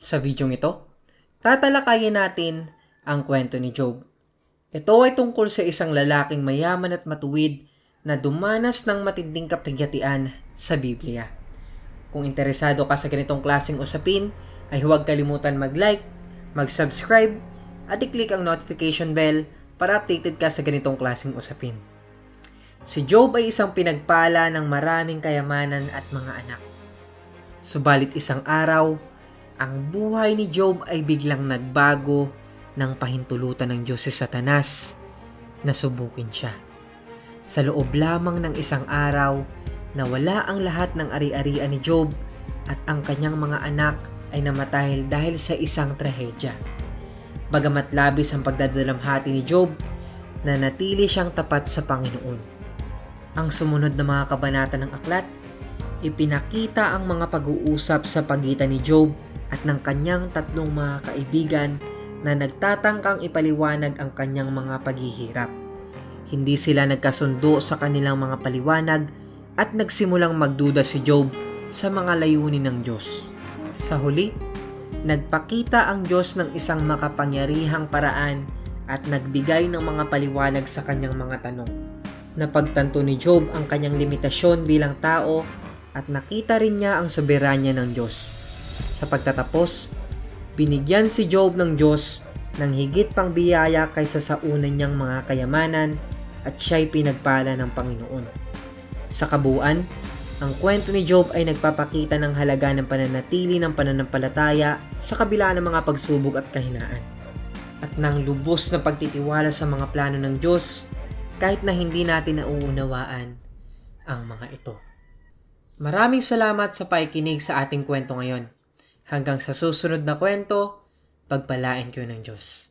Sa videong ito, tatalakayin natin ang kwento ni Job. Ito ay tungkol sa isang lalaking mayaman at matuwid na dumanas ng matinding kapighatian sa Biblia. Kung interesado ka sa ganitong klaseng usapin, ay huwag kalimutan mag-like, mag-subscribe, at i-click ang notification bell para updated ka sa ganitong klaseng usapin. Si Job ay isang pinagpala ng maraming kayamanan at mga anak. Subalit isang araw, ang buhay ni Job ay biglang nagbago nang pahintulutan ng Diyos si Satanas na subukin siya. Sa loob lamang ng isang araw, nawala ang lahat ng ari-arian ni Job at ang kanyang mga anak ay namatay dahil sa isang trahedya. Bagamat labis ang pagdadalamhati ni Job, nanatili siyang tapat sa Panginoon. Ang sumunod na mga kabanata ng aklat, ipinakita ang mga pag-uusap sa pagitan ni Job at ng kanyang tatlong mga kaibigan na nagtatangkang ipaliwanag ang kanyang mga paghihirap. Hindi sila nagkasundo sa kanilang mga paliwanag at nagsimulang magduda si Job sa mga layunin ng Diyos. Sa huli, nagpakita ang Diyos ng isang makapangyarihang paraan at nagbigay ng mga paliwanag sa kanyang mga tanong. Napagtanto ni Job ang kanyang limitasyon bilang tao at nakita rin niya ang soberanya ng Diyos. Sa pagtatapos, binigyan si Job ng Diyos ng higit pang biyaya kaysa sa una niyang mga kayamanan at siya'y pinagpala ng Panginoon. Sa kabuuan, ang kwento ni Job ay nagpapakita ng halaga ng pananatili ng pananampalataya sa kabila ng mga pagsubok at kahinaan, at ng lubos na pagtitiwala sa mga plano ng Diyos kahit na hindi natin nauunawaan ang mga ito. Maraming salamat sa pakikinig sa ating kwento ngayon. Hanggang sa susunod na kwento, pagpalain kayo ng Diyos.